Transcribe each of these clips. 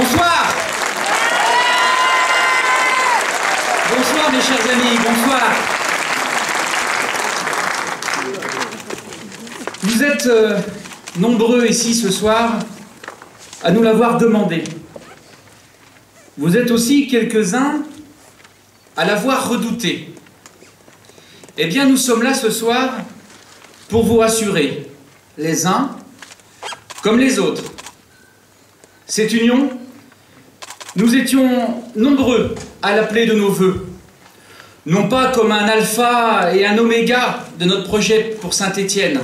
Bonsoir. Bonsoir mes chers amis, bonsoir. Vous êtes nombreux ici ce soir à nous l'avoir demandé. Vous êtes aussi quelques-uns à l'avoir redouté. Eh bien, nous sommes là ce soir pour vous rassurer, les uns comme les autres. Cette union, nous étions nombreux à l'appeler de nos vœux, non pas comme un alpha et un oméga de notre projet pour Saint-Étienne,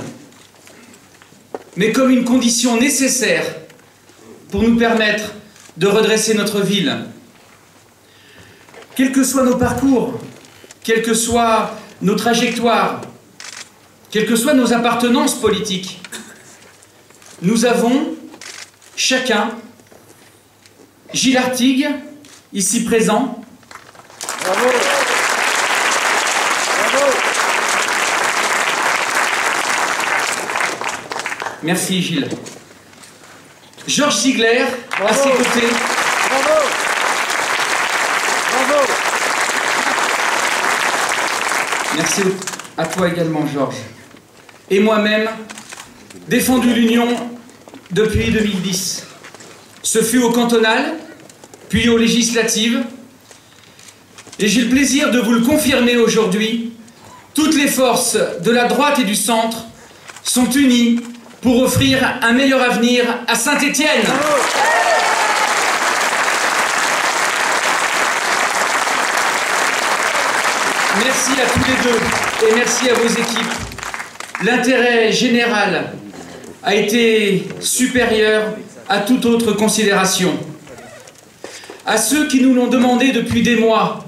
mais comme une condition nécessaire pour nous permettre de redresser notre ville. Quels que soient nos parcours, quelles que soient nos trajectoires, quelles que soient nos appartenances politiques, nous avons chacun, Gilles Artigues, ici présent, bravo. Bravo. Merci Gilles. Georges Ziegler, bravo. À ses côtés. Bravo. Bravo. Merci à toi également, Georges. Et moi-même, défendu l'Union depuis 2010. Ce fut au cantonal, puis aux législatives. Et j'ai le plaisir de vous le confirmer aujourd'hui. Toutes les forces de la droite et du centre sont unies pour offrir un meilleur avenir à Saint-Étienne. Merci à tous les deux et merci à vos équipes. L'intérêt général a été supérieur à toute autre considération. À ceux qui nous l'ont demandé depuis des mois,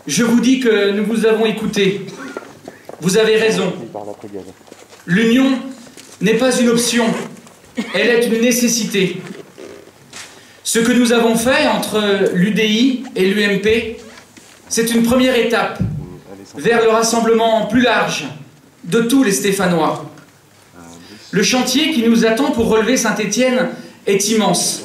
je vous dis que nous vous avons écouté. Vous avez raison. L'union n'est pas une option, elle est une nécessité. Ce que nous avons fait entre l'UDI et l'UMP, c'est une première étape vers le rassemblement plus large de tous les Stéphanois. Le chantier qui nous attend pour relever Saint-Étienne est immense.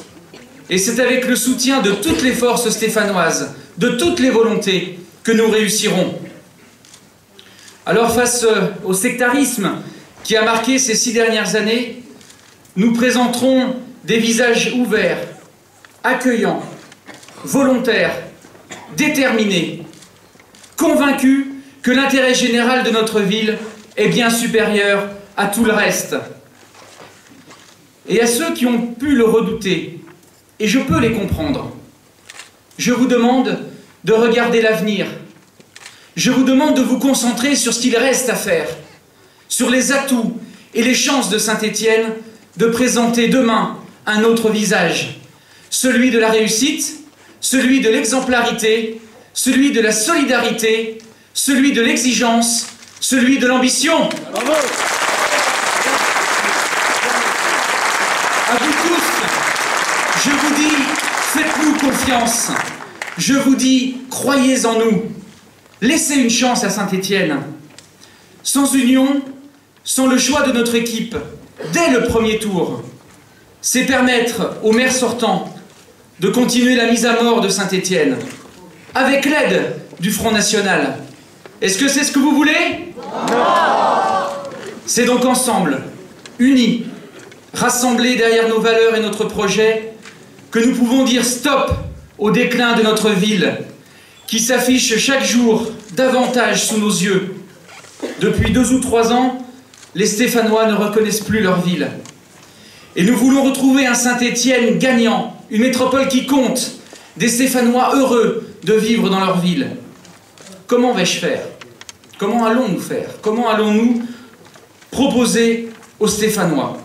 Et c'est avec le soutien de toutes les forces stéphanoises, de toutes les volontés, que nous réussirons. Alors face au sectarisme qui a marqué ces 6 dernières années, nous présenterons des visages ouverts, accueillants, volontaires, déterminés, convaincus que l'intérêt général de notre ville est bien supérieur à tout le reste. Et à ceux qui ont pu le redouter, et je peux les comprendre, je vous demande de regarder l'avenir. Je vous demande de vous concentrer sur ce qu'il reste à faire, sur les atouts et les chances de Saint-Étienne de présenter demain un autre visage, celui de la réussite, celui de l'exemplarité, celui de la solidarité, celui de l'exigence, celui de l'ambition. Bravo. À vous tous, je vous dis, faites-nous confiance. Je vous dis, croyez en nous. Laissez une chance à Saint-Étienne. Sans union, sans le choix de notre équipe, dès le premier tour, c'est permettre au maire sortant de continuer la mise à mort de Saint-Étienne, avec l'aide du Front National. Est-ce que c'est ce que vous voulez? Non. C'est donc ensemble, unis, rassemblés derrière nos valeurs et notre projet, que nous pouvons dire stop au déclin de notre ville, qui s'affiche chaque jour davantage sous nos yeux. Depuis 2 ou 3 ans, les Stéphanois ne reconnaissent plus leur ville. Et nous voulons retrouver un Saint-Étienne gagnant, une métropole qui compte, des Stéphanois heureux de vivre dans leur ville. Comment vais-je faire? Comment allons-nous faire? Comment allons-nous proposer aux Stéphanois?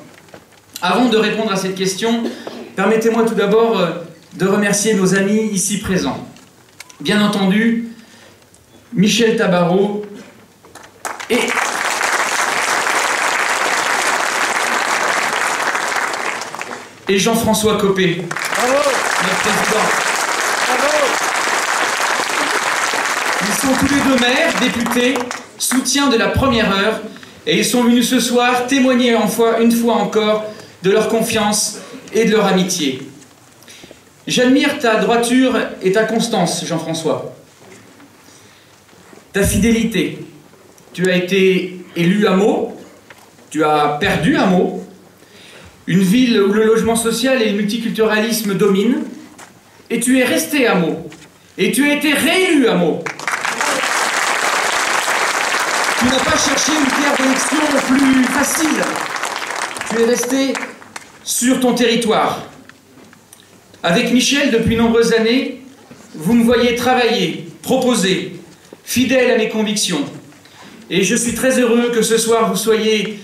Avant de répondre à cette question, permettez-moi tout d'abord de remercier nos amis ici présents. Bien entendu, Michel Tabarot et Jean-François Copé, notre président. Bravo. Ils sont tous les deux maires, députés, soutiens de la première heure, et ils sont venus ce soir témoigner une fois encore de leur confiance et de leur amitié. J'admire ta droiture et ta constance, Jean-François. Ta fidélité. Tu as été élu à Meaux, tu as perdu à Meaux, une ville où le logement social et le multiculturalisme dominent, et tu es resté à Meaux, et tu as été réélu à Meaux. Tu n'as pas cherché une pierre d'élection plus facile, tu es resté sur ton territoire. Avec Michel, depuis nombreuses années, vous me voyez travailler, proposer, fidèle à mes convictions. Et je suis très heureux que ce soir vous soyez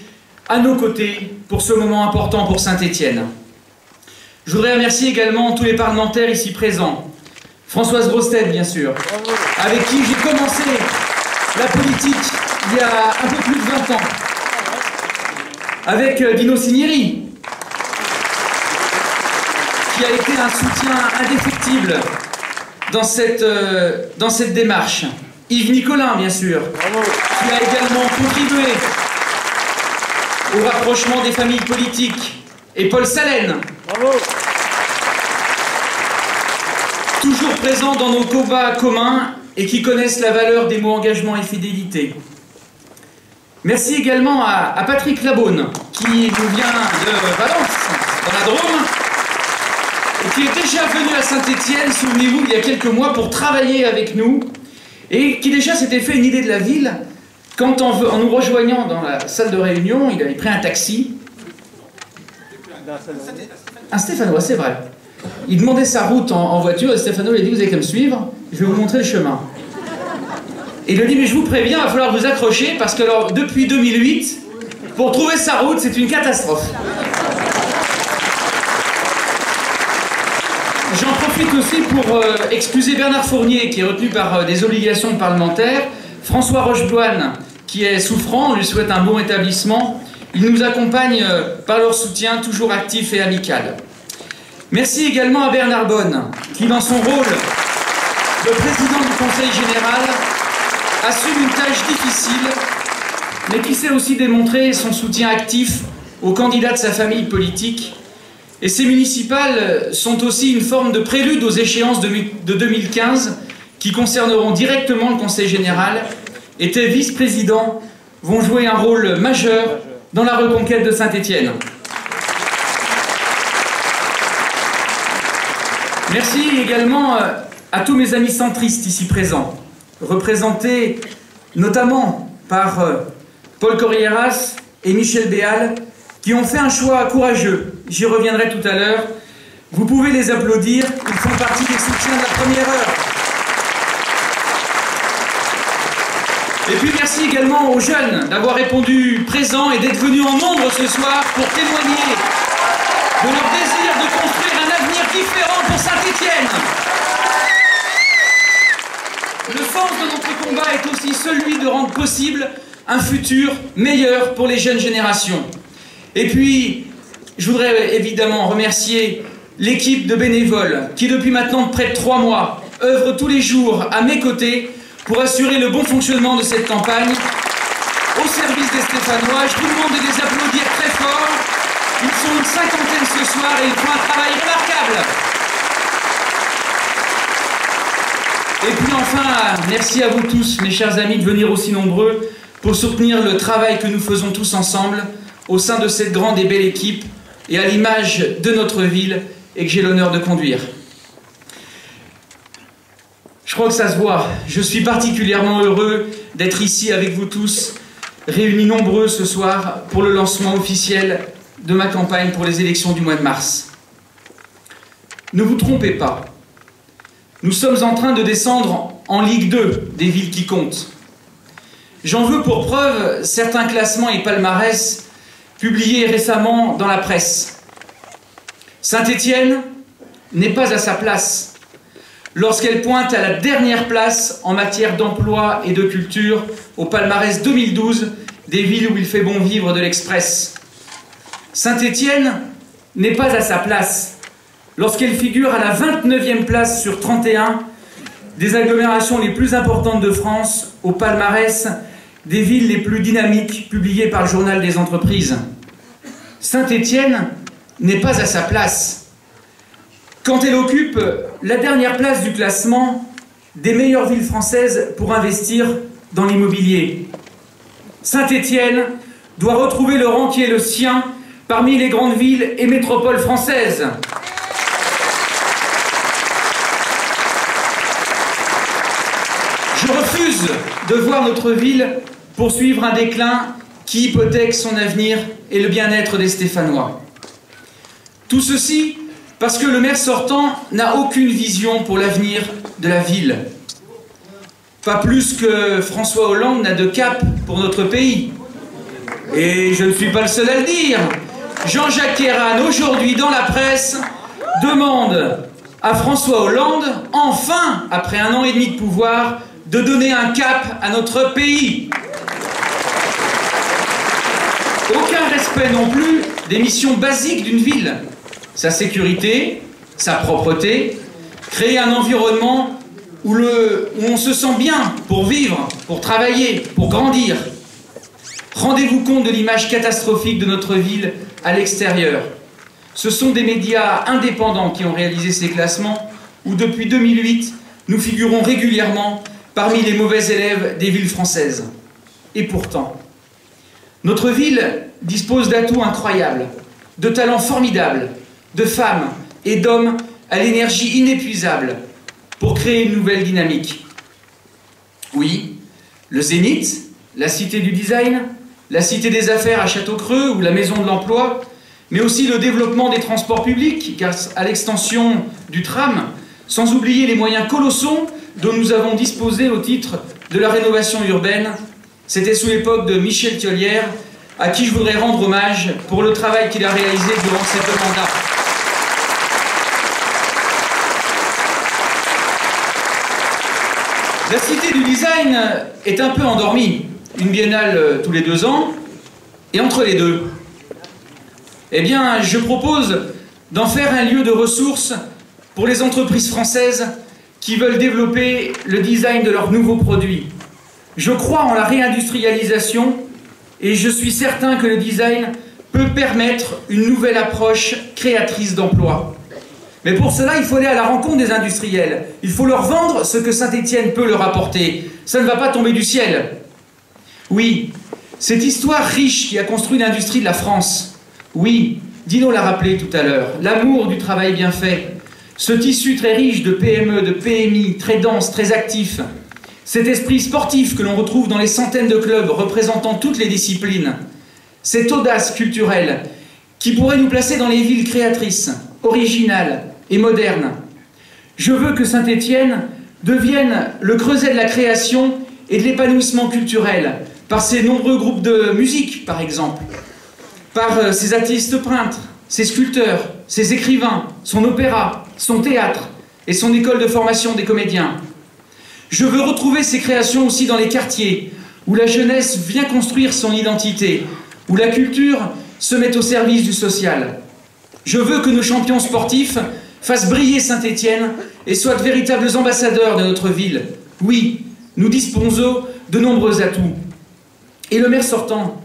à nos côtés pour ce moment important pour Saint-Étienne. Je voudrais remercier également tous les parlementaires ici présents. Françoise Grostel, bien sûr, avec qui j'ai commencé la politique il y a un peu plus de 20 ans. Avec Dino Cinieri, qui a été un soutien indéfectible dans cette démarche. Yves Nicolin, bien sûr, qui a également contribué au rapprochement des familles politiques. Et Paul Salène, toujours présent dans nos combats communs et qui connaissent la valeur des mots engagement et fidélité. Merci également à Patrick Labaune, qui nous vient de Valence, dans la Drôme, et qui est déjà venu à Saint-Étienne, souvenez-vous, il y a quelques mois, pour travailler avec nous, et qui déjà s'était fait une idée de la ville, quand en nous rejoignant dans la salle de réunion, il avait pris un taxi. Un Stéphanois, c'est vrai. Il demandait sa route en voiture, et Stéphano lui a dit, vous avez qu'à me suivre, je vais vous montrer le chemin. Et il lui a dit, mais je vous préviens, il va falloir vous accrocher, parce que alors, depuis 2008, pour trouver sa route, c'est une catastrophe. J'en profite aussi pour excuser Bernard Fournier, qui est retenu par des obligations parlementaires, François Rocheboine, qui est souffrant, on lui souhaite un bon rétablissement. Ils nous accompagnent par leur soutien, toujours actif et amical. Merci également à Bernard Bonne, qui dans son rôle de président du Conseil général assume une tâche difficile, mais qui sait aussi démontrer son soutien actif aux candidats de sa famille politique. Et ces municipales sont aussi une forme de prélude aux échéances de 2015 qui concerneront directement le Conseil général, et tes vice-présidents vont jouer un rôle majeur dans la reconquête de Saint-Étienne. Merci également à tous mes amis centristes ici présents, représentés notamment par Paul Corrieras et Michel Béal, qui ont fait un choix courageux. J'y reviendrai tout à l'heure. Vous pouvez les applaudir, ils font partie des soutiens de la première heure. Et puis merci également aux jeunes d'avoir répondu présent et d'être venus en nombre ce soir pour témoigner de leur désir de construire un avenir différent pour Saint-Étienne. Le sens de notre combat est aussi celui de rendre possible un futur meilleur pour les jeunes générations. Et puis, je voudrais évidemment remercier l'équipe de bénévoles qui, depuis maintenant près de 3 mois, œuvre tous les jours à mes côtés pour assurer le bon fonctionnement de cette campagne au service des Stéphanois. Je vous demande de les applaudir très fort. Ils sont une cinquantaine ce soir et ils font un travail remarquable. Et puis enfin, merci à vous tous, mes chers amis, de venir aussi nombreux pour soutenir le travail que nous faisons tous ensemble au sein de cette grande et belle équipe et à l'image de notre ville et que j'ai l'honneur de conduire. Je crois que ça se voit. Je suis particulièrement heureux d'être ici avec vous tous, réunis nombreux ce soir pour le lancement officiel de ma campagne pour les élections du mois de mars. Ne vous trompez pas. Nous sommes en train de descendre en Ligue 2 des villes qui comptent. J'en veux pour preuve certains classements et palmarès publiés récemment dans la presse. Saint-Étienne n'est pas à sa place lorsqu'elle pointe à la dernière place en matière d'emploi et de culture au palmarès 2012 des villes où il fait bon vivre de l'Express. Saint-Étienne n'est pas à sa place lorsqu'elle figure à la 29e place sur 31 des agglomérations les plus importantes de France au palmarès des villes les plus dynamiques publiées par le journal des entreprises. Saint-Étienne n'est pas à sa place quand elle occupe la dernière place du classement des meilleures villes françaises pour investir dans l'immobilier. Saint-Étienne doit retrouver le rang qui est le sien parmi les grandes villes et métropoles françaises. Je refuse de voir notre ville poursuivre un déclin qui hypothèque son avenir et le bien-être des Stéphanois. Tout ceci parce que le maire sortant n'a aucune vision pour l'avenir de la ville. Pas plus que François Hollande n'a de cap pour notre pays. Et je ne suis pas le seul à le dire. Jean-Jacques Ayrault, aujourd'hui dans la presse, demande à François Hollande, enfin, après 1 an et demi de pouvoir, de donner un cap à notre pays. Aucun respect non plus des missions basiques d'une ville. Sa sécurité, sa propreté, créer un environnement où on se sent bien pour vivre, pour travailler, pour grandir. Rendez-vous compte de l'image catastrophique de notre ville à l'extérieur. Ce sont des médias indépendants qui ont réalisé ces classements où depuis 2008, nous figurons régulièrement parmi les mauvais élèves des villes françaises. Et pourtant, notre ville dispose d'atouts incroyables, de talents formidables, de femmes et d'hommes à l'énergie inépuisable pour créer une nouvelle dynamique. Oui, le Zénith, la Cité du Design, la Cité des Affaires à Château-Creux ou la Maison de l'Emploi, mais aussi le développement des transports publics grâce à l'extension du tram, sans oublier les moyens colossaux dont nous avons disposé au titre de la rénovation urbaine. C'était sous l'époque de Michel Thiollière, à qui je voudrais rendre hommage pour le travail qu'il a réalisé durant ses 2 mandats. La Cité du Design est un peu endormie. Une biennale tous les 2 ans, et entre les deux, eh bien, je propose d'en faire un lieu de ressources pour les entreprises françaises qui veulent développer le design de leurs nouveaux produits. Je crois en la réindustrialisation et je suis certain que le design peut permettre une nouvelle approche créatrice d'emploi. Mais pour cela, il faut aller à la rencontre des industriels. Il faut leur vendre ce que Saint-Étienne peut leur apporter. Ça ne va pas tomber du ciel. Oui, cette histoire riche qui a construit l'industrie de la France. Oui, Dino l'a rappelé tout à l'heure, l'amour du travail bien fait. Ce tissu très riche de PME, de PMI, très dense, très actif. Cet esprit sportif que l'on retrouve dans les centaines de clubs représentant toutes les disciplines. Cette audace culturelle qui pourrait nous placer dans les villes créatrices, originales et modernes. Je veux que Saint-Étienne devienne le creuset de la création et de l'épanouissement culturel, par ses nombreux groupes de musique, par exemple, par ses artistes peintres, ses sculpteurs, ses écrivains, son opéra, son théâtre et son école de formation des comédiens. Je veux retrouver ces créations aussi dans les quartiers, où la jeunesse vient construire son identité, où la culture se met au service du social. Je veux que nos champions sportifs fassent briller Saint-Étienne et soient de véritables ambassadeurs de notre ville. Oui, nous disposons de nombreux atouts. Et le maire sortant,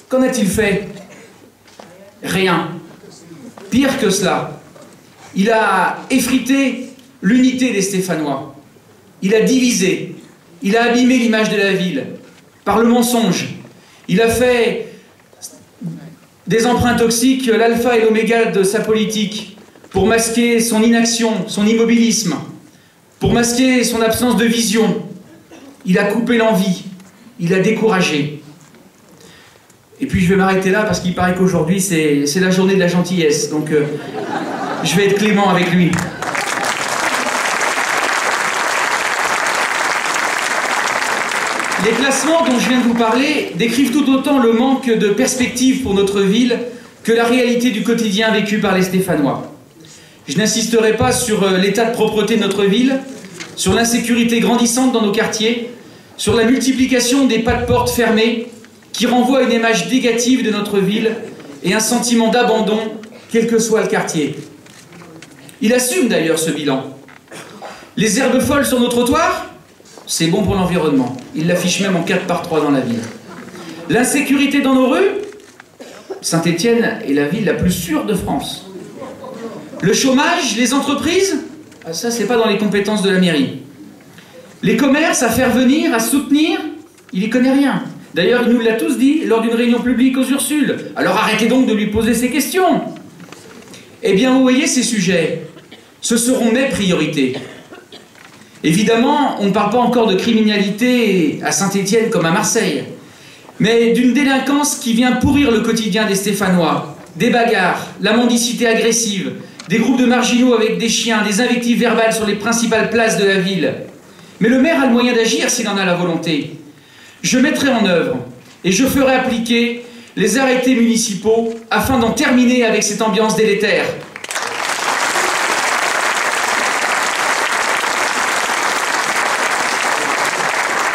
qu'en a-t-il fait? Rien. Pire que cela, il a effrité l'unité des Stéphanois. Il a divisé, il a abîmé l'image de la ville par le mensonge. Il a fait des emprunts toxiques l'alpha et l'oméga de sa politique pour masquer son inaction, son immobilisme, pour masquer son absence de vision. Il a coupé l'envie, il a découragé. Et puis je vais m'arrêter là parce qu'il paraît qu'aujourd'hui c'est la journée de la gentillesse, donc je vais être clément avec lui. Les classements dont je viens de vous parler décrivent tout autant le manque de perspective pour notre ville que la réalité du quotidien vécu par les Stéphanois. Je n'insisterai pas sur l'état de propreté de notre ville, sur l'insécurité grandissante dans nos quartiers, sur la multiplication des pas de porte fermés qui renvoient à une image négative de notre ville et un sentiment d'abandon, quel que soit le quartier. Il assume d'ailleurs ce bilan. Les herbes folles sur nos trottoirs, c'est bon pour l'environnement. Il l'affiche même en 4x3 dans la ville. L'insécurité dans nos rues, Saint-Étienne est la ville la plus sûre de France. Le chômage, les entreprises, ça c'est pas dans les compétences de la mairie. Les commerces à faire venir, à soutenir, il y connaît rien. D'ailleurs, il nous l'a tous dit lors d'une réunion publique aux Ursules. Alors arrêtez donc de lui poser ces questions. Eh bien, vous voyez ces sujets, ce seront mes priorités. Évidemment, on ne parle pas encore de criminalité à Saint-Étienne comme à Marseille, mais d'une délinquance qui vient pourrir le quotidien des Stéphanois. Des bagarres, la mendicité agressive, des groupes de marginaux avec des chiens, des invectives verbales sur les principales places de la ville. Mais le maire a le moyen d'agir s'il en a la volonté. Je mettrai en œuvre et je ferai appliquer les arrêtés municipaux afin d'en terminer avec cette ambiance délétère.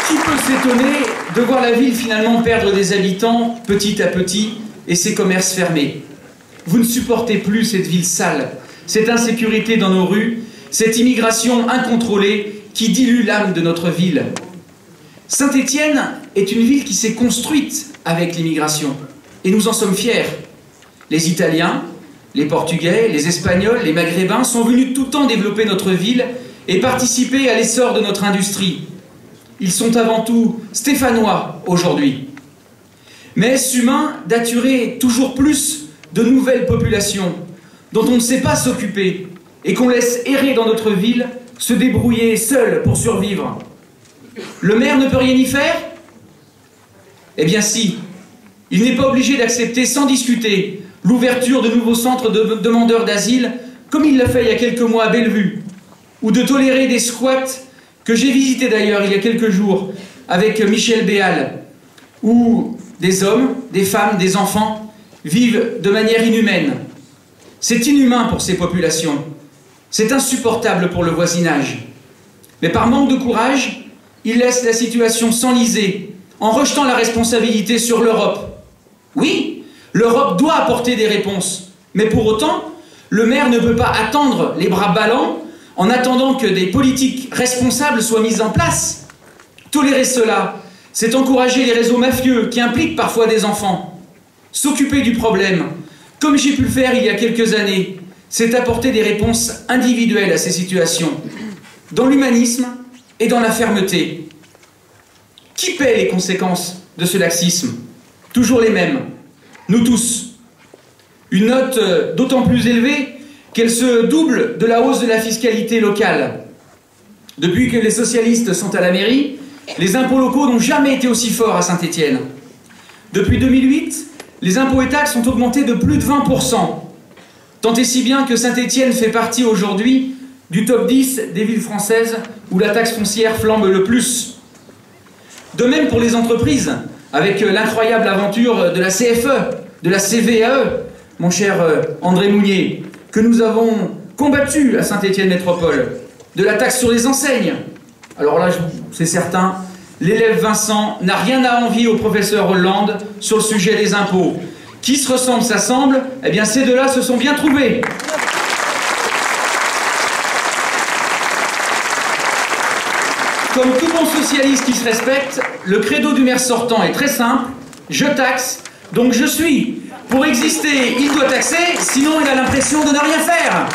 Qui peut s'étonner de voir la ville finalement perdre des habitants petit à petit et ses commerces fermés? Vous ne supportez plus cette ville sale, cette insécurité dans nos rues, cette immigration incontrôlée qui dilue l'âme de notre ville. Saint-Étienne est une ville qui s'est construite avec l'immigration et nous en sommes fiers. Les Italiens, les Portugais, les Espagnols, les Maghrébins sont venus tout le temps développer notre ville et participer à l'essor de notre industrie. Ils sont avant tout stéphanois aujourd'hui. Mais est-ce humain d'attirer toujours plus de nouvelles populations dont on ne sait pas s'occuper et qu'on laisse errer dans notre ville, se débrouiller seul pour survivre? Le maire ne peut rien y faire? Eh bien si, il n'est pas obligé d'accepter sans discuter l'ouverture de nouveaux centres de demandeurs d'asile, comme il l'a fait il y a quelques mois à Bellevue, ou de tolérer des squats que j'ai visités d'ailleurs il y a quelques jours avec Michel Béal, où des hommes, des femmes, des enfants vivent de manière inhumaine. C'est inhumain pour ces populations, c'est insupportable pour le voisinage. Mais par manque de courage, ils laissent la situation s'enliser en rejetant la responsabilité sur l'Europe. Oui, l'Europe doit apporter des réponses, mais pour autant, le maire ne peut pas attendre les bras ballants en attendant que des politiques responsables soient mises en place. Tolérer cela, c'est encourager les réseaux mafieux qui impliquent parfois des enfants. S'occuper du problème, comme j'ai pu le faire il y a quelques années, c'est apporter des réponses individuelles à ces situations, dans l'humanisme et dans la fermeté. Qui paie les conséquences de ce laxisme? Toujours les mêmes, nous tous. Une note d'autant plus élevée qu'elle se double de la hausse de la fiscalité locale. Depuis que les socialistes sont à la mairie, les impôts locaux n'ont jamais été aussi forts à Saint-Étienne. Depuis 2008, les impôts et taxes ont augmenté de plus de 20%. Tant et si bien que Saint-Étienne fait partie aujourd'hui du top 10 des villes françaises où la taxe foncière flambe le plus. De même pour les entreprises, avec l'incroyable aventure de la CFE, de la CVAE, mon cher André Mounier, que nous avons combattu à Saint-Étienne Métropole, de la taxe sur les enseignes. Alors là, c'est certain, l'élève Vincent n'a rien à envier au professeur Hollande sur le sujet des impôts. Qui se ressemble s'assemble, eh bien ces deux-là se sont bien trouvés. Comme tout bon socialiste qui se respecte, le credo du maire sortant est très simple, je taxe, donc je suis. Pour exister, il doit taxer, sinon il a l'impression de ne rien faire.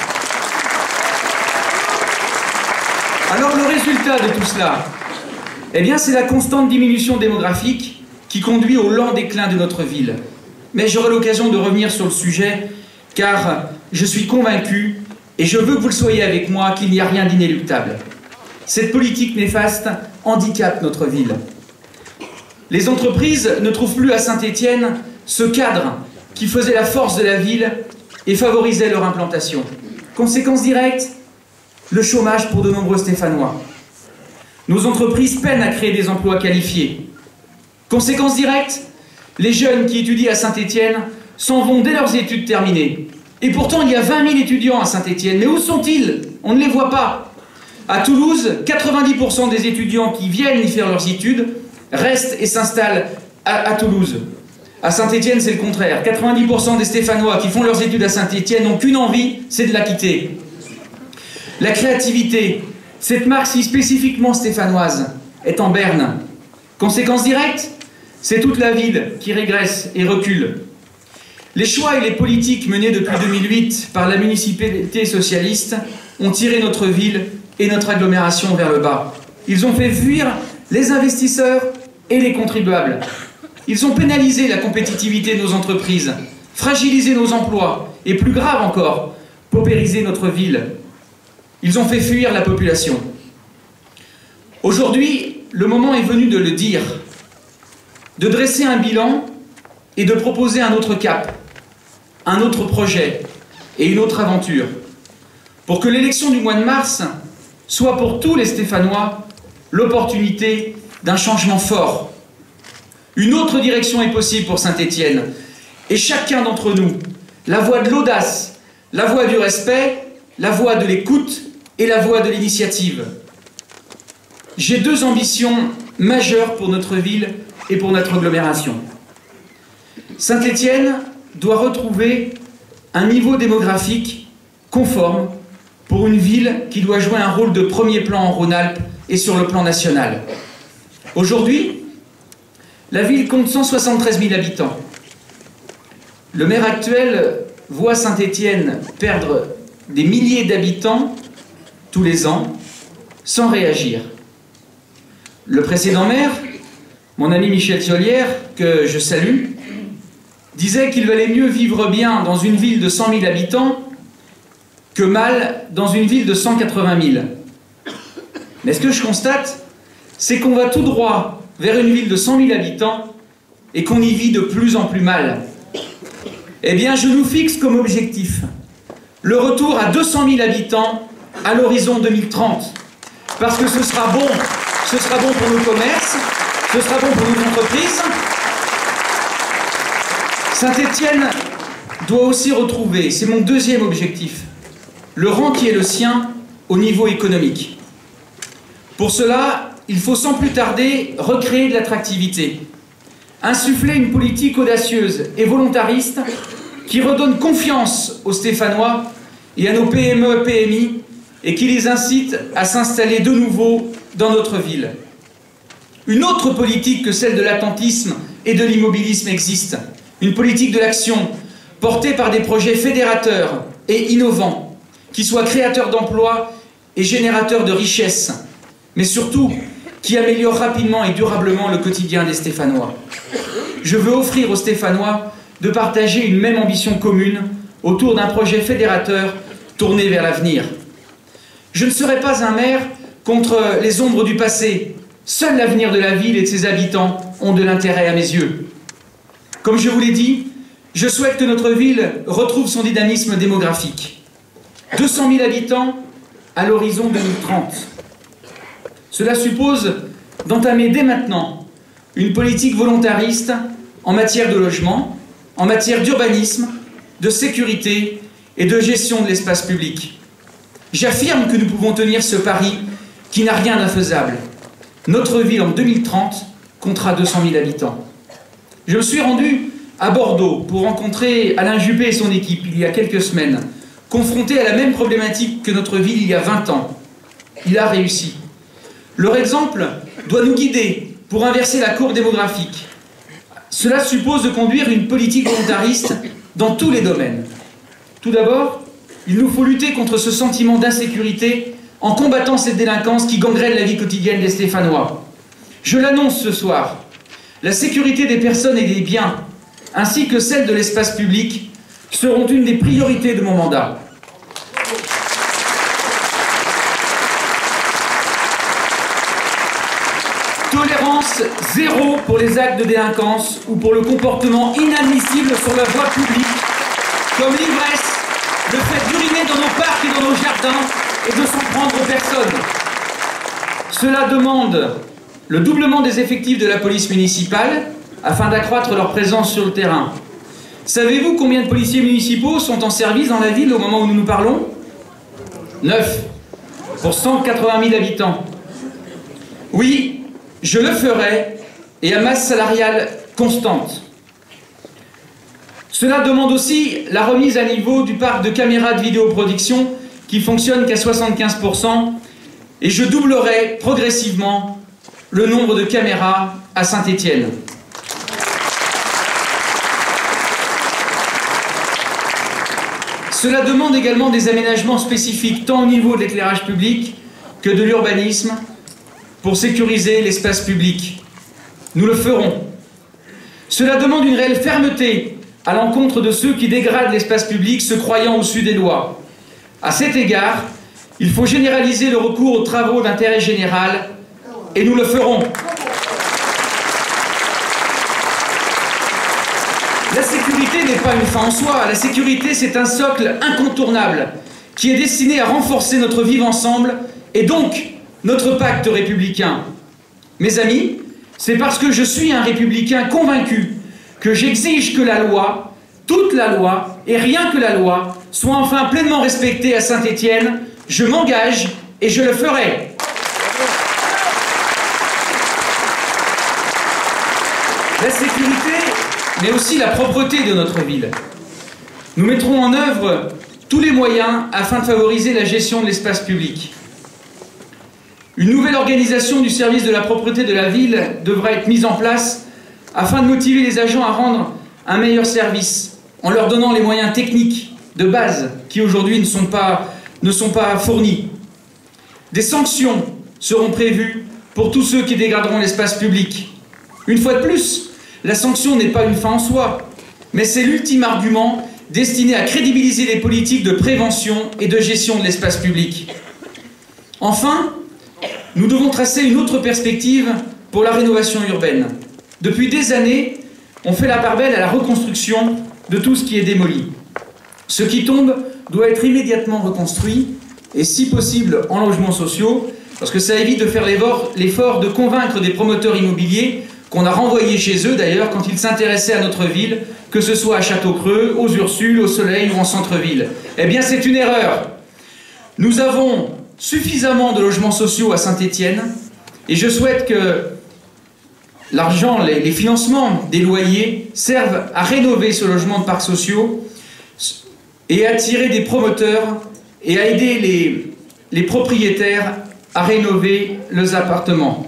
Alors le résultat de tout cela, eh bien c'est la constante diminution démographique qui conduit au lent déclin de notre ville. Mais j'aurai l'occasion de revenir sur le sujet, car je suis convaincu, et je veux que vous le soyez avec moi, qu'il n'y a rien d'inéluctable. Cette politique néfaste handicape notre ville. Les entreprises ne trouvent plus à Saint-Étienne ce cadre qui faisait la force de la ville et favorisait leur implantation. Conséquence directe, le chômage pour de nombreux Stéphanois. Nos entreprises peinent à créer des emplois qualifiés. Conséquence directe, les jeunes qui étudient à Saint-Étienne s'en vont dès leurs études terminées. Et pourtant, il y a 20 000 étudiants à Saint-Étienne. Mais où sont-ils? On ne les voit pas. À Toulouse, 90% des étudiants qui viennent y faire leurs études restent et s'installent à Toulouse. À Saint-Étienne, c'est le contraire. 90% des Stéphanois qui font leurs études à Saint-Étienne n'ont qu'une envie, c'est de la quitter. La créativité, cette marque si spécifiquement stéphanoise, est en berne. Conséquence directe, c'est toute la ville qui régresse et recule. Les choix et les politiques menés depuis 2008 par la municipalité socialiste ont tiré notre ville et notre agglomération vers le bas. Ils ont fait fuir les investisseurs et les contribuables. Ils ont pénalisé la compétitivité de nos entreprises, fragilisé nos emplois et, plus grave encore, paupérisé notre ville. Ils ont fait fuir la population. Aujourd'hui, le moment est venu de le dire, de dresser un bilan et de proposer un autre cap, un autre projet et une autre aventure, pour que l'élection du mois de mars soit pour tous les Stéphanois l'opportunité d'un changement fort. Une autre direction est possible pour Saint-Étienne, et chacun d'entre nous, la voie de l'audace, la voie du respect, la voie de l'écoute et la voie de l'initiative. J'ai deux ambitions majeures pour notre ville et pour notre agglomération. Saint-Étienne doit retrouver un niveau démographique conforme pour une ville qui doit jouer un rôle de premier plan en Rhône-Alpes et sur le plan national. Aujourd'hui, la ville compte 173 000 habitants. Le maire actuel voit Saint-Étienne perdre des milliers d'habitants tous les ans sans réagir. Le précédent maire, mon ami Michel Thiollière, que je salue, disait qu'il valait mieux vivre bien dans une ville de 100 000 habitants que mal dans une ville de 180 000. Mais ce que je constate, c'est qu'on va tout droit vers une ville de 100 000 habitants et qu'on y vit de plus en plus mal. Eh bien, je nous fixe comme objectif le retour à 200 000 habitants à l'horizon 2030. Parce que ce sera bon pour nos commerces, ce sera bon pour nos entreprises. Saint-Étienne doit aussi retrouver, c'est mon deuxième objectif, le rang qui est le sien au niveau économique. Pour cela, il faut sans plus tarder recréer de l'attractivité, insuffler une politique audacieuse et volontariste qui redonne confiance aux Stéphanois et à nos PME, PMI et qui les incite à s'installer de nouveau dans notre ville. Une autre politique que celle de l'attentisme et de l'immobilisme existe. Une politique de l'action portée par des projets fédérateurs et innovants qui soient créateurs d'emplois et générateurs de richesses, mais surtout qui améliorent rapidement et durablement le quotidien des Stéphanois. Je veux offrir aux Stéphanois de partager une même ambition commune autour d'un projet fédérateur tourné vers l'avenir. Je ne serai pas un maire contre les ombres du passé. Seul l'avenir de la ville et de ses habitants ont de l'intérêt à mes yeux. Comme je vous l'ai dit, je souhaite que notre ville retrouve son dynamisme démographique. 200 000 habitants à l'horizon 2030. Cela suppose d'entamer dès maintenant une politique volontariste en matière de logement, en matière d'urbanisme, de sécurité et de gestion de l'espace public. J'affirme que nous pouvons tenir ce pari qui n'a rien d'infaisable. Notre ville en 2030 comptera 200 000 habitants. Je me suis rendu à Bordeaux pour rencontrer Alain Juppé et son équipe il y a quelques semaines, confrontés à la même problématique que notre ville il y a 20 ans. Il a réussi. Leur exemple doit nous guider pour inverser la courbe démographique. Cela suppose de conduire une politique volontariste dans tous les domaines. Tout d'abord, il nous faut lutter contre ce sentiment d'insécurité en combattant cette délinquance qui gangrène la vie quotidienne des Stéphanois. Je l'annonce ce soir, la sécurité des personnes et des biens, ainsi que celle de l'espace public, seront une des priorités de mon mandat. Tolérance zéro pour les actes de délinquance ou pour le comportement inadmissible sur la voie publique, comme l'ivresse, le fait d'uriner dans nos parcs et dans nos jardins et de s'en prendre aux personnes. Cela demande le doublement des effectifs de la police municipale afin d'accroître leur présence sur le terrain. Savez-vous combien de policiers municipaux sont en service dans la ville au moment où nous nous parlons? 9 pour 180 000 habitants. Oui, je le ferai et à masse salariale constante. Cela demande aussi la remise à niveau du parc de caméras de vidéoprotection qui fonctionne qu'à 75% et je doublerai progressivement le nombre de caméras à Saint-Étienne. Cela demande également des aménagements spécifiques, tant au niveau de l'éclairage public que de l'urbanisme, pour sécuriser l'espace public. Nous le ferons. Cela demande une réelle fermeté à l'encontre de ceux qui dégradent l'espace public, se croyant au-dessus des lois. À cet égard, il faut généraliser le recours aux travaux d'intérêt général, et nous le ferons. La sécurité n'est pas une fin en soi. La sécurité, c'est un socle incontournable qui est destiné à renforcer notre vivre ensemble et donc notre pacte républicain. Mes amis, c'est parce que je suis un républicain convaincu que j'exige que la loi, toute la loi et rien que la loi, soit enfin pleinement respectée à Saint-Étienne. Je m'engage et je le ferai. La sécurité, mais aussi la propreté de notre ville. Nous mettrons en œuvre tous les moyens afin de favoriser la gestion de l'espace public. Une nouvelle organisation du service de la propreté de la ville devra être mise en place afin de motiver les agents à rendre un meilleur service en leur donnant les moyens techniques de base qui aujourd'hui ne sont pas fournis. Des sanctions seront prévues pour tous ceux qui dégraderont l'espace public. Une fois de plus, la sanction n'est pas une fin en soi, mais c'est l'ultime argument destiné à crédibiliser les politiques de prévention et de gestion de l'espace public. Enfin, nous devons tracer une autre perspective pour la rénovation urbaine. Depuis des années, on fait la part belle à la reconstruction de tout ce qui est démoli. Ce qui tombe doit être immédiatement reconstruit, et si possible en logements sociaux, parce que ça évite de faire l'effort de convaincre des promoteurs immobiliers qu'on a renvoyés chez eux d'ailleurs quand ils s'intéressaient à notre ville, que ce soit à Château-Creux, aux Ursules, au Soleil ou en centre-ville. Eh bien c'est une erreur. Nous avons suffisamment de logements sociaux à Saint-Étienne et je souhaite que l'argent, les financements des loyers servent à rénover ce logement de parcs sociaux et à attirer des promoteurs et à aider les propriétaires à rénover leurs appartements.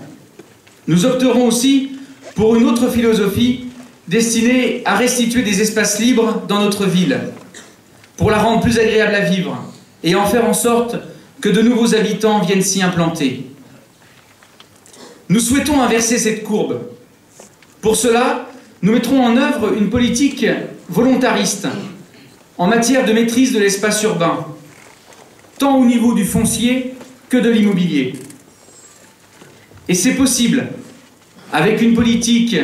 Nous opterons aussi pour une autre philosophie destinée à restituer des espaces libres dans notre ville, pour la rendre plus agréable à vivre et en faire en sorte que de nouveaux habitants viennent s'y implanter. Nous souhaitons inverser cette courbe. Pour cela, nous mettrons en œuvre une politique volontariste en matière de maîtrise de l'espace urbain, tant au niveau du foncier que de l'immobilier. Et c'est possible, avec une politique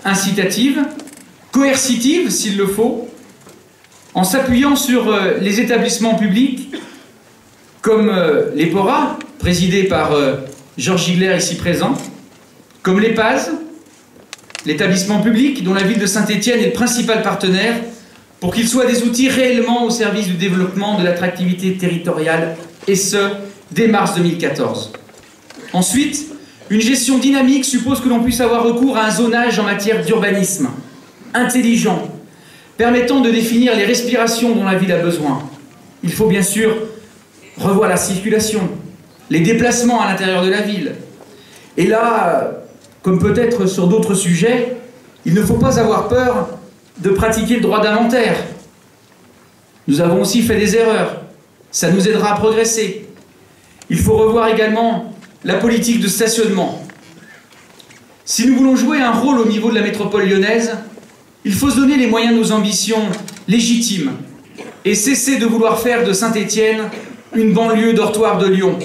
incitative, coercitive s'il le faut, en s'appuyant sur les établissements publics comme les PORA, présidés par Georges Gigler ici présent, comme l'EPAS, l'établissement public dont la ville de Saint-Étienne est le principal partenaire, pour qu'ils soient des outils réellement au service du développement de l'attractivité territoriale, et ce, dès mars 2014. Ensuite, une gestion dynamique suppose que l'on puisse avoir recours à un zonage en matière d'urbanisme, intelligent, permettant de définir les respirations dont la ville a besoin. Il faut bien sûr revoir la circulation, les déplacements à l'intérieur de la ville. Et là, comme peut-être sur d'autres sujets, il ne faut pas avoir peur de pratiquer le droit d'inventaire. Nous avons aussi fait des erreurs. Ça nous aidera à progresser. Il faut revoir également la politique de stationnement. Si nous voulons jouer un rôle au niveau de la métropole lyonnaise, il faut se donner les moyens de nos ambitions légitimes et cesser de vouloir faire de Saint-Étienne une banlieue dortoir de Lyon.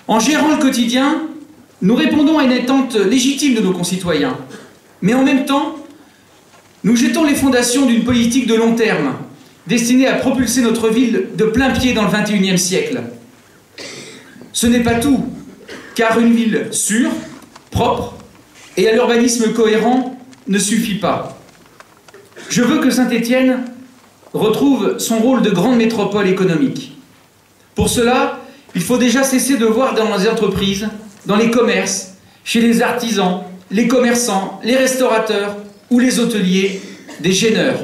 En gérant le quotidien, nous répondons à une attente légitime de nos concitoyens. Mais en même temps, nous jetons les fondations d'une politique de long terme, destinée à propulser notre ville de plein pied dans le XXIe siècle. Ce n'est pas tout, car une ville sûre, propre et à l'urbanisme cohérent ne suffit pas. Je veux que Saint-Étienne retrouve son rôle de grande métropole économique. Pour cela, il faut déjà cesser de voir dans les entreprises, dans les commerces, chez les artisans, les commerçants, les restaurateurs ou les hôteliers, des gêneurs.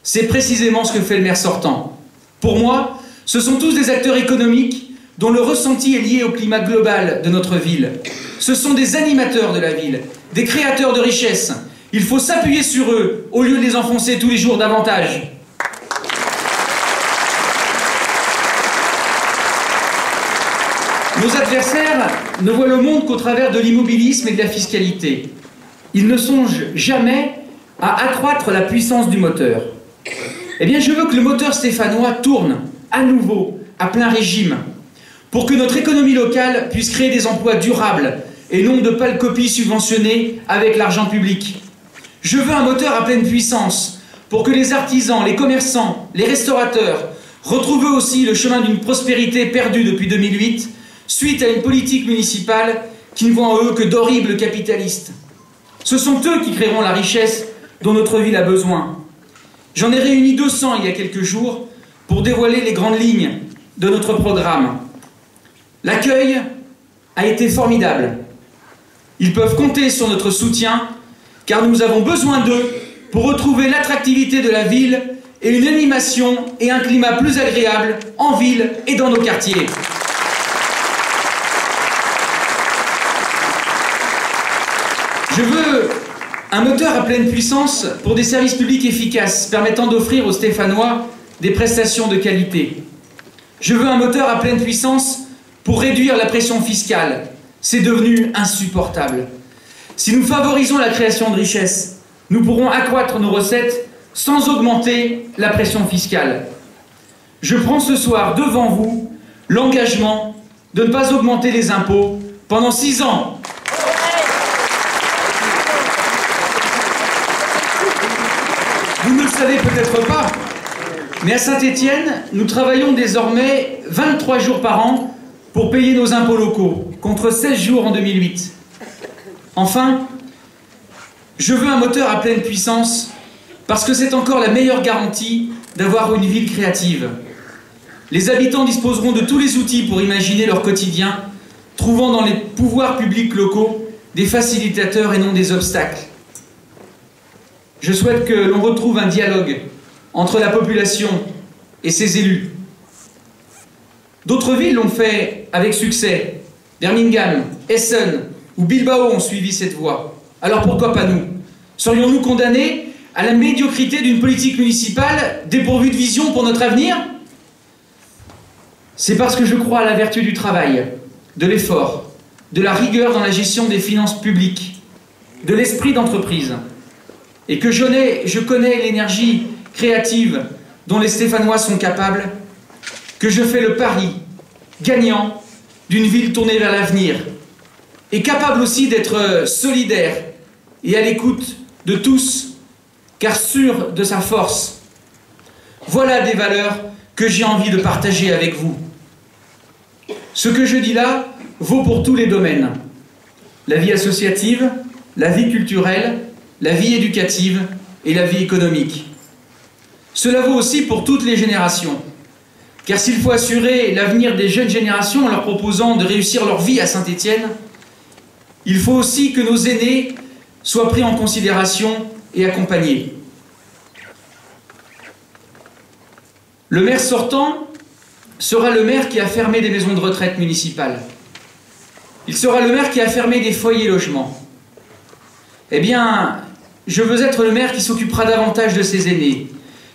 C'est précisément ce que fait le maire sortant. Pour moi, ce sont tous des acteurs économiques dont le ressenti est lié au climat global de notre ville. Ce sont des animateurs de la ville, des créateurs de richesses. Il faut s'appuyer sur eux au lieu de les enfoncer tous les jours davantage. Nos adversaires ne voient le monde qu'au travers de l'immobilisme et de la fiscalité. Ils ne songent jamais à accroître la puissance du moteur. Eh bien, je veux que le moteur stéphanois tourne à nouveau à plein régime pour que notre économie locale puisse créer des emplois durables et non de pâles copies subventionnées avec l'argent public. Je veux un moteur à pleine puissance pour que les artisans, les commerçants, les restaurateurs retrouvent eux aussi le chemin d'une prospérité perdue depuis 2008 suite à une politique municipale qui ne voit en eux que d'horribles capitalistes. Ce sont eux qui créeront la richesse dont notre ville a besoin. J'en ai réuni 200 il y a quelques jours pour dévoiler les grandes lignes de notre programme. L'accueil a été formidable. Ils peuvent compter sur notre soutien car nous avons besoin d'eux pour retrouver l'attractivité de la ville et une animation et un climat plus agréable en ville et dans nos quartiers. Je veux un moteur à pleine puissance pour des services publics efficaces permettant d'offrir aux Stéphanois des prestations de qualité. Je veux un moteur à pleine puissance pour réduire la pression fiscale. C'est devenu insupportable. Si nous favorisons la création de richesses, nous pourrons accroître nos recettes sans augmenter la pression fiscale. Je prends ce soir devant vous l'engagement de ne pas augmenter les impôts pendant 6 ans. Vous ne le savez peut-être pas, mais à Saint-Étienne, nous travaillons désormais 23 jours par an pour payer nos impôts locaux, contre 16 jours en 2008. Enfin, je veux un moteur à pleine puissance parce que c'est encore la meilleure garantie d'avoir une ville créative. Les habitants disposeront de tous les outils pour imaginer leur quotidien, trouvant dans les pouvoirs publics locaux des facilitateurs et non des obstacles. Je souhaite que l'on retrouve un dialogue entre la population et ses élus. D'autres villes l'ont fait avec succès. Birmingham, Essen ou Bilbao ont suivi cette voie. Alors pourquoi pas nous? Serions-nous condamnés à la médiocrité d'une politique municipale dépourvue de vision pour notre avenir? C'est parce que je crois à la vertu du travail, de l'effort, de la rigueur dans la gestion des finances publiques, de l'esprit d'entreprise, et que je connais l'énergie créative dont les Stéphanois sont capables, que je fais le pari gagnant d'une ville tournée vers l'avenir, et capable aussi d'être solidaire et à l'écoute de tous, car sûr de sa force. Voilà des valeurs que j'ai envie de partager avec vous. Ce que je dis là vaut pour tous les domaines. La vie associative, la vie culturelle, la vie éducative et la vie économique. Cela vaut aussi pour toutes les générations. Car s'il faut assurer l'avenir des jeunes générations en leur proposant de réussir leur vie à Saint-Étienne, il faut aussi que nos aînés soient pris en considération et accompagnés. Le maire sortant sera le maire qui a fermé des maisons de retraite municipales. Il sera le maire qui a fermé des foyers logements. Eh bien, je veux être le maire qui s'occupera davantage de ses aînés,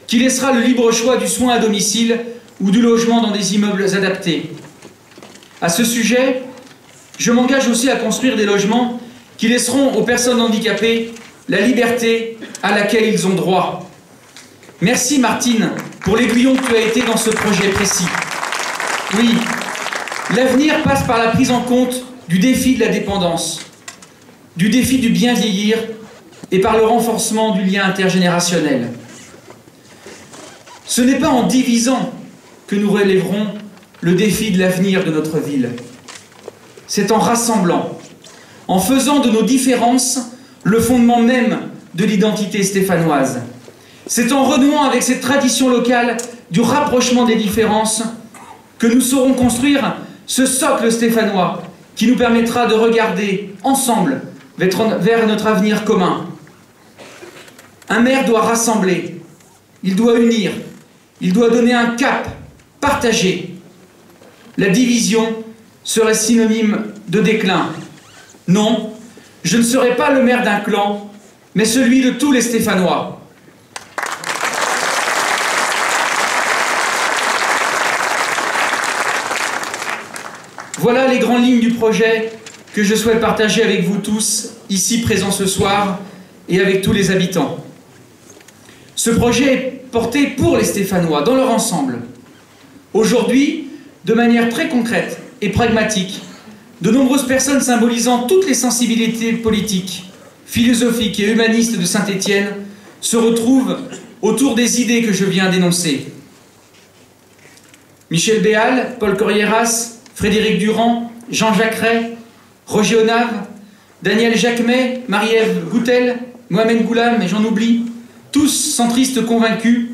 qui laissera le libre choix du soin à domicile ou du logement dans des immeubles adaptés. À ce sujet, je m'engage aussi à construire des logements qui laisseront aux personnes handicapées la liberté à laquelle ils ont droit. Merci Martine pour l'aiguillon que tu as été dans ce projet précis. Oui, l'avenir passe par la prise en compte du défi de la dépendance, du défi du bien vieillir et par le renforcement du lien intergénérationnel. Ce n'est pas en divisant que nous relèverons le défi de l'avenir de notre ville. C'est en rassemblant, en faisant de nos différences le fondement même de l'identité stéphanoise. C'est en renouant avec cette tradition locale du rapprochement des différences que nous saurons construire ce socle stéphanois qui nous permettra de regarder ensemble vers notre avenir commun. Un maire doit rassembler, il doit unir, il doit donner un cap, partager. La division serait synonyme de déclin. Non, je ne serai pas le maire d'un clan, mais celui de tous les Stéphanois. Voilà les grandes lignes du projet que je souhaite partager avec vous tous, ici présents ce soir, et avec tous les habitants. Ce projet est porté pour les Stéphanois, dans leur ensemble. Aujourd'hui, de manière très concrète et pragmatique, de nombreuses personnes symbolisant toutes les sensibilités politiques, philosophiques et humanistes de Saint-Étienne se retrouvent autour des idées que je viens d'énoncer. Michel Béal, Paul Corriéras, Frédéric Durand, Jean-Jacques Ray, Roger Onave, Daniel Jacquemet, Marie-Ève Goutel, Mohamed Goulam, et j'en oublie, tous centristes convaincus,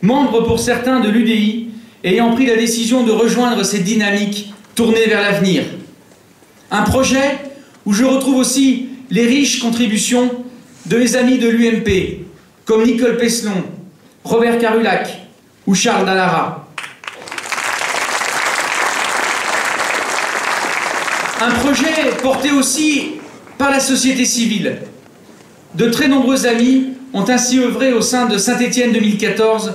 membres pour certains de l'UDI, ayant pris la décision de rejoindre cette dynamique tournée vers l'avenir. Un projet où je retrouve aussi les riches contributions de mes amis de l'UMP, comme Nicole Peslon, Robert Carulac ou Charles Dallara. Un projet porté aussi par la société civile. De très nombreux amis ont ainsi œuvré au sein de Saint-Étienne 2014,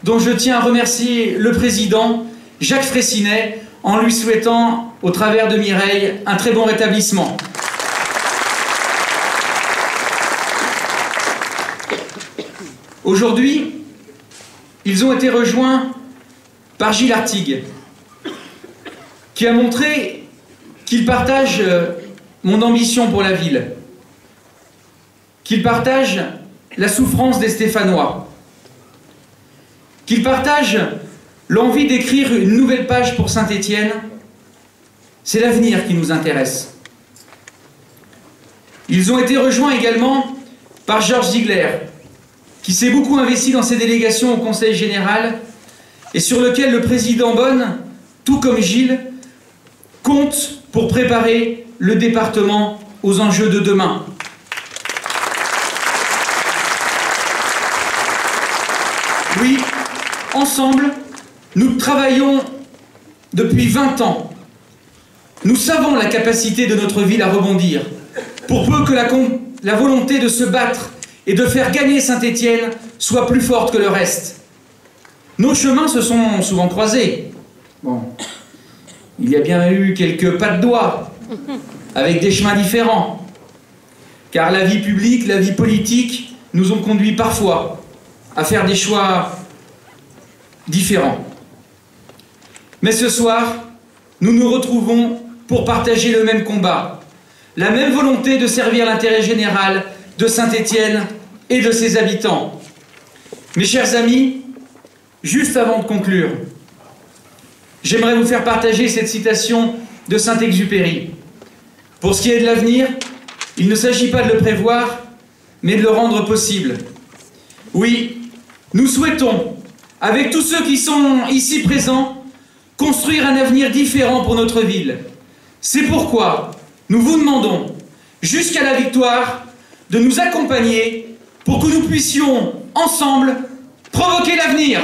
dont je tiens à remercier le président, Jacques Fraissinet, en lui souhaitant, au travers de Mireille, un très bon rétablissement. Aujourd'hui, ils ont été rejoints par Gilles Artigue, qui a montré qu'il partage mon ambition pour la ville, qu'il partage la souffrance des Stéphanois, qu'il partage l'envie d'écrire une nouvelle page pour Saint-Étienne. C'est l'avenir qui nous intéresse. Ils ont été rejoints également par Georges Ziegler, qui s'est beaucoup investi dans ses délégations au Conseil général et sur lequel le président Bonne, tout comme Gilles, compte pour préparer le département aux enjeux de demain. Oui, ensemble, nous travaillons depuis 20 ans. Nous savons la capacité de notre ville à rebondir, pour peu que la volonté de se battre et de faire gagner Saint-Étienne soit plus forte que le reste. Nos chemins se sont souvent croisés. Bon, il y a bien eu quelques pas de doigts, avec des chemins différents. Car la vie publique, la vie politique nous ont conduits parfois à faire des choix différents. Mais ce soir, nous nous retrouvons pour partager le même combat, la même volonté de servir l'intérêt général de Saint-Étienne et de ses habitants. Mes chers amis, juste avant de conclure, j'aimerais vous faire partager cette citation de Saint-Exupéry. Pour ce qui est de l'avenir, il ne s'agit pas de le prévoir, mais de le rendre possible. Oui, nous souhaitons, avec tous ceux qui sont ici présents, construire un avenir différent pour notre ville. C'est pourquoi nous vous demandons, jusqu'à la victoire, de nous accompagner pour que nous puissions, ensemble, provoquer l'avenir.